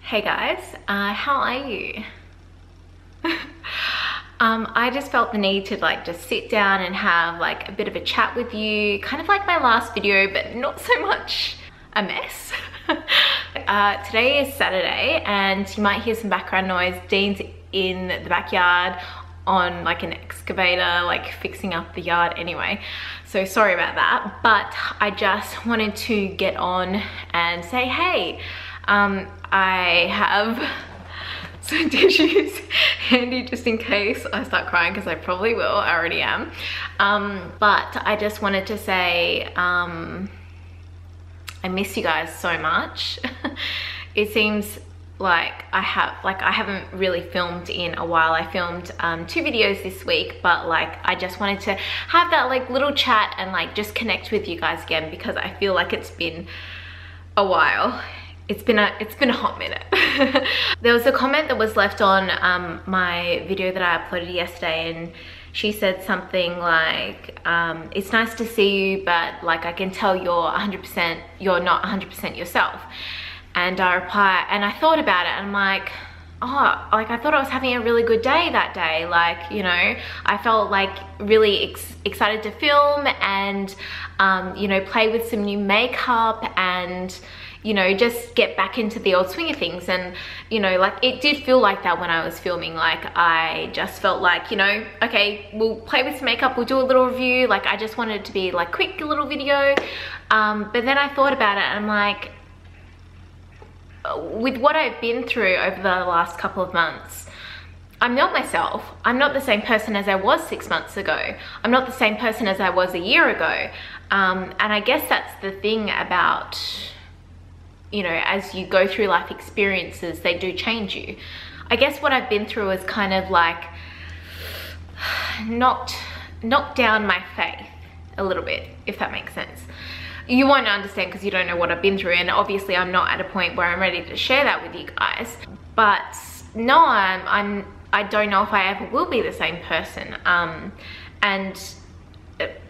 Hey guys, how are you? I just felt the need to just sit down and have a bit of a chat with you, kind of like my last video, but not so much a mess. Today is Saturday and you might hear some background noise. Dean's in the backyard on an excavator, fixing up the yard anyway. So sorry about that, but I just wanted to get on and say, hey, I have some tissues handy just in case I start crying, because I probably will, I already am. But I just wanted to say, I miss you guys so much. It seems like I haven't really filmed in a while. I filmed 2 videos this week, but I just wanted to have that little chat and just connect with you guys again, because I feel like it's been a while. It's been a hot minute. There was a comment that was left on my video that I uploaded yesterday, and she said something like, it's nice to see you, but I can tell you're not 100% yourself. And I reply, and I thought about it, and I'm like, oh, I thought I was having a really good day that day. You know, I felt really excited to film and, you know, play with some new makeup and, you know, just get back into the old swing of things. And, you know, it did feel like that when I was filming. I just felt you know, okay, we'll play with some makeup, we'll do a little review. I just wanted it to be quick little video. But then I thought about it and I'm like, with what I've been through over the last couple of months, I'm not myself. I'm not the same person as I was 6 months ago. I'm not the same person as I was a year ago. And I guess that's the thing about, you know, as you go through life experiences, they do change you. I guess what I've been through is kind of knocked down my faith a little bit, if that makes sense. You won't understand because you don't know what I've been through, and obviously I'm not at a point where I'm ready to share that with you guys. But no, I don't know if I ever will be the same person. And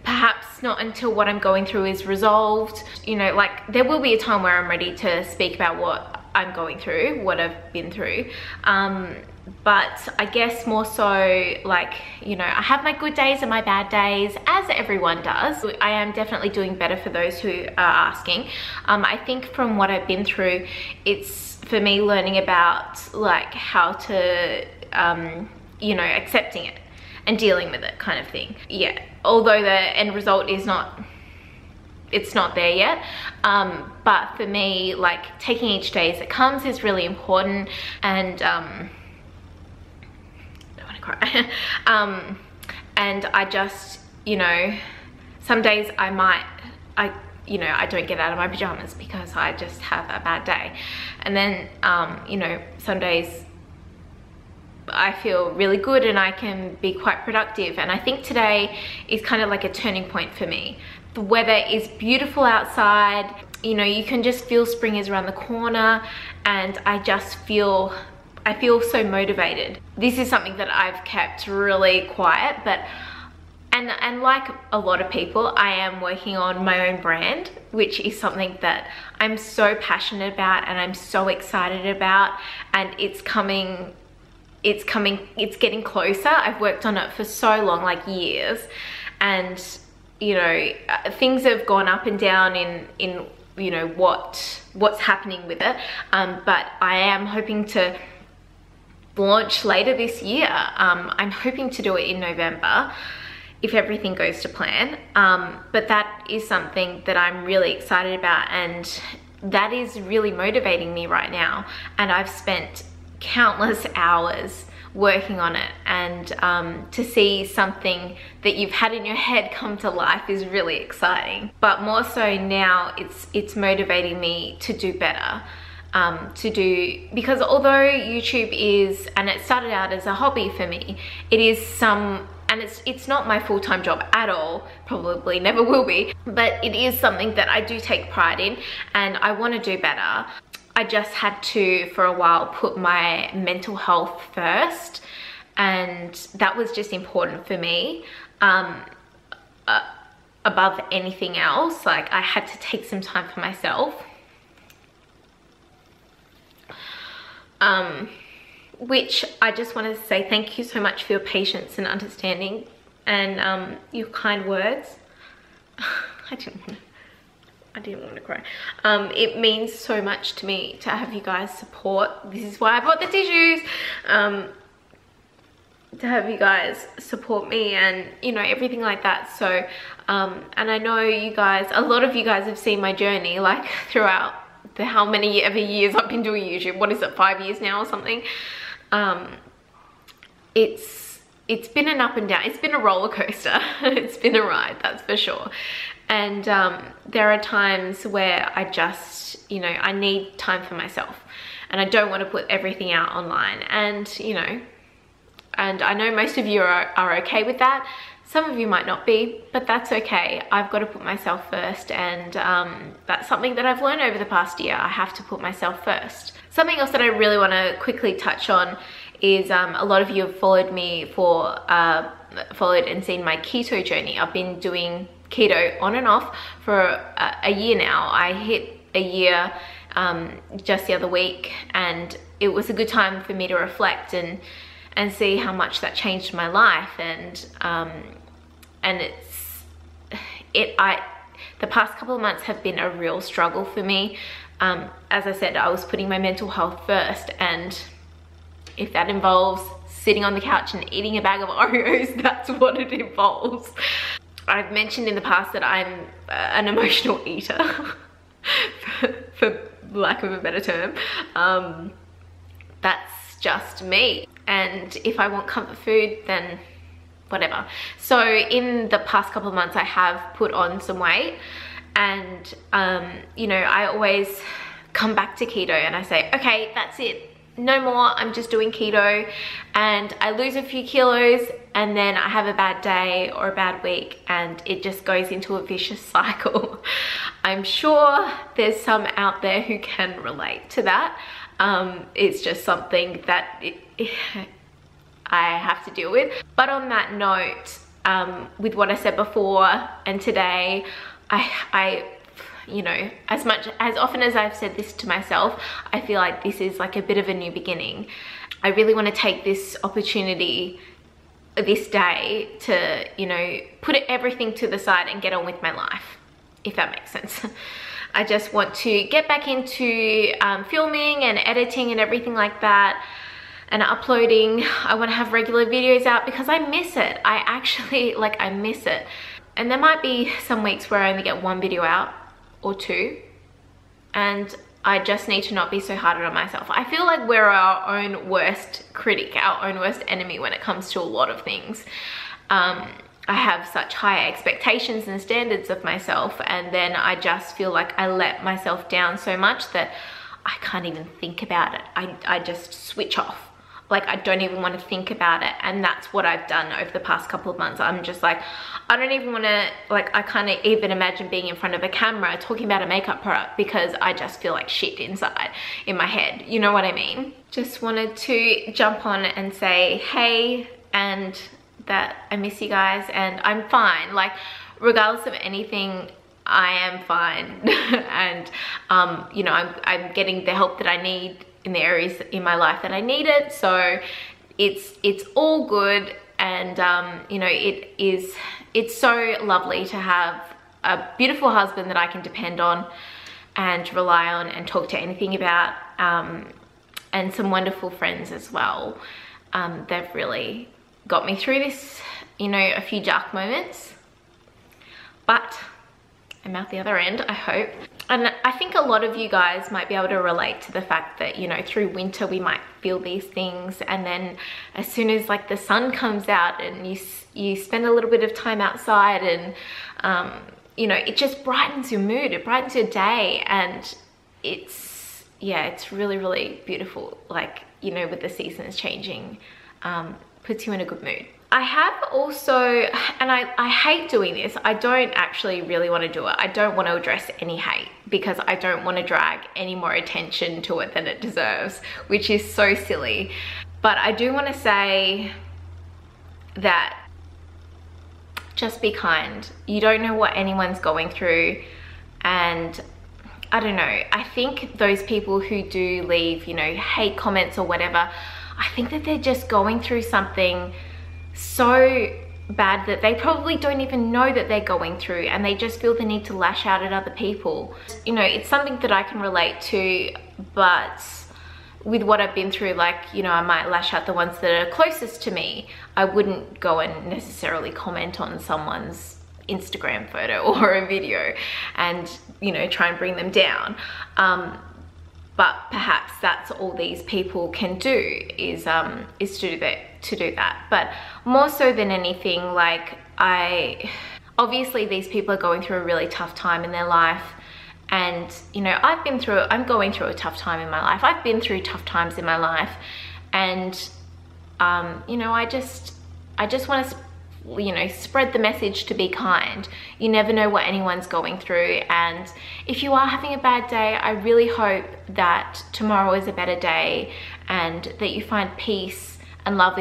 perhaps not until what I'm going through is resolved. You know, there will be a time where I'm ready to speak about what I'm going through, what I've been through. But I guess more so, you know, I have my good days and my bad days, as everyone does. I am definitely doing better for those who are asking. I think from what I've been through, it's for me learning about how to, you know, accepting it and dealing with it, kind of thing. Yeah, although the end result is not, it's not there yet. But for me, taking each day as it comes is really important. And and I just, you know, some days you know, I don't get out of my pajamas because I just have a bad day. And then, you know, some days I feel really good and I can be quite productive. And I think today is kind of a turning point for me. The weather is beautiful outside. You know, you can just feel spring is around the corner, and I feel so motivated. This is something that I've kept really quiet, but and like a lot of people, I am working on my own brand, which is something that I'm so passionate about and I'm so excited about, and it's getting closer. I've worked on it for so long, years, and you know, things have gone up and down in you know what's happening with it, but I am hoping to launch later this year. I'm hoping to do it in November if everything goes to plan, but that is something that I'm really excited about, and that is really motivating me right now. And I've spent countless hours working on it, and to see something that you've had in your head come to life is really exciting. But more so now, it's motivating me to do better. Because although YouTube is, and it started out as a hobby for me, it is and it's not my full-time job at all, probably never will be, but it is something that I do take pride in and I want to do better. I just had to, for a while, put my mental health first, and that was just important for me. Above anything else, I had to take some time for myself. which I just wanted to say thank you so much for your patience and understanding and your kind words. I didn't want to cry. It means so much to me to have you guys support. This is why I bought the tissues. To have you guys support me and, you know, everything like that. So, and I know you guys, a lot of you guys have seen my journey, like throughout the how many ever years I've been doing YouTube. What is it, 5 years now or something? It's been an up and down. It's been a roller coaster. It's been a ride, that's for sure. And there are times where I just, you know, I need time for myself and I don't want to put everything out online. And, you know, and I know most of you are okay with that. Some of you might not be, but that's okay. I've got to put myself first, and that's something that I've learned over the past year. I have to put myself first. Something else that I really want to quickly touch on is a lot of you have followed me followed and seen my keto journey. I've been doing keto on and off for a year now. I hit a year just the other week, and it was a good time for me to reflect and see how much that changed my life. And the past couple of months have been a real struggle for me. As I said, I was putting my mental health first, and if that involves sitting on the couch and eating a bag of Oreos, that's what it involves. I've mentioned in the past that I'm an emotional eater, for lack of a better term. That's just me. And if I want comfort food, then whatever. So in the past couple of months, I have put on some weight, and you know, I always come back to keto and I say, okay, that's it. No more, I'm just doing keto, and I lose a few kilos, and then I have a bad day or a bad week, and it just goes into a vicious cycle. I'm sure there's some out there who can relate to that. It's just something that I have to deal with. But on that note, with what I said before and today, I you know, as often as I've said this to myself, I feel like this is like a bit of a new beginning. I really want to take this opportunity this day to, you know, put everything to the side and get on with my life, if that makes sense. I just want to get back into filming and editing and everything like that, and uploading. I want to have regular videos out because I miss it. I actually, like, I miss it. And there might be some weeks where I only get one video out or two, and I just need to not be so hard on myself. I feel like we're our own worst critic, our own worst enemy when it comes to a lot of things. I have such high expectations and standards of myself, and then I just feel like I let myself down so much that I can't even think about it. I just switch off. Like, I don't even want to think about it. And that's what I've done over the past couple of months. I'm just like, I don't even want to, like, I can't even imagine being in front of a camera talking about a makeup product because I just feel like shit inside in my head. You know what I mean? Just wanted to jump on and say, hey, and that I miss you guys, and I'm fine. Like, regardless of anything, I am fine. And, you know, I'm getting the help that I need in the areas in my life that I need it. So it's all good. And you know, it's so lovely to have a beautiful husband that I can depend on and rely on and talk to anything about, and some wonderful friends as well. They've really got me through this, you know, a few dark moments, but I'm out the other end, I hope. And I think a lot of you guys might be able to relate to the fact that, you know, through winter we might feel these things, and then as soon as like the sun comes out and you spend a little bit of time outside, and you know, it just brightens your mood, it brightens your day, and it's, yeah, it's really, really beautiful. Like, you know, with the seasons changing, puts you in a good mood. I have also, and I hate doing this, I don't actually really want to do it. I don't want to address any hate because I don't want to drag any more attention to it than it deserves, which is so silly. But I do want to say that just be kind. You don't know what anyone's going through, and I don't know, I think those people who do leave, you know, hate comments or whatever, I think that they're just going through something so bad that they probably don't even know that they're going through, and they just feel the need to lash out at other people. You know, it's something that I can relate to, but with what I've been through, like, you know, I might lash out the ones that are closest to me. I wouldn't go and necessarily comment on someone's Instagram photo or a video and, you know, try and bring them down. But perhaps that's all these people can do is to do that. But more so than anything, like, obviously these people are going through a really tough time in their life. And, you know, I'm going through a tough time in my life. I've been through tough times in my life. And, you know, I just want to, you know, spread the message to be kind. You never know what anyone's going through. And if you are having a bad day, I really hope that tomorrow is a better day and that you find peace and love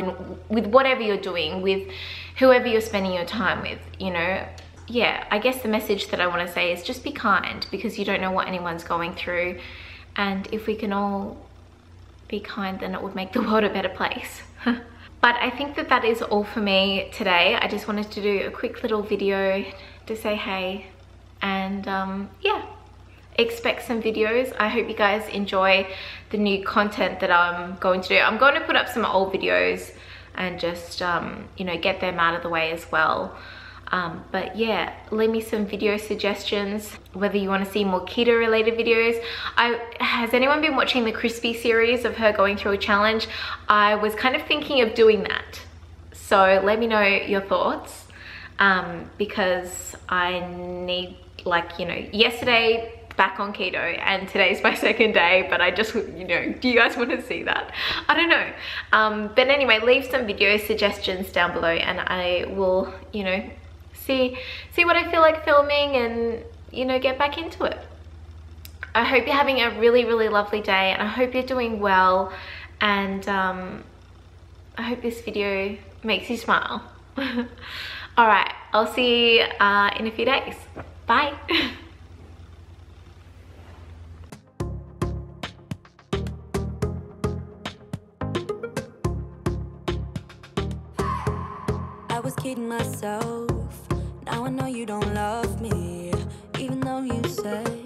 with whatever you're doing, with whoever you're spending your time with, you know. Yeah, I guess the message that I want to say is just be kind, because you don't know what anyone's going through. And if we can all be kind, then it would make the world a better place. But I think that that is all for me today. I just wanted to do a quick little video to say hey, and yeah, expect some videos. I hope you guys enjoy the new content that I'm going to do. I'm going to put up some old videos and just, you know, get them out of the way as well. But yeah, leave me some video suggestions, whether you want to see more keto related videos. Has anyone been watching the Crispy series of her going through a challenge? I was kind of thinking of doing that. So let me know your thoughts, because I need, like, you know, yesterday back on keto and today's my second day, but I just, you know, do you guys want to see that? I don't know. But anyway, leave some video suggestions down below and I will, you know, see what I feel like filming and, you know, get back into it. I hope you're having a really, really lovely day, and I hope you're doing well, and I hope this video makes you smile. All right, I'll see you in a few days. Bye. I was kidding myself. Now I know you don't love me, even though you say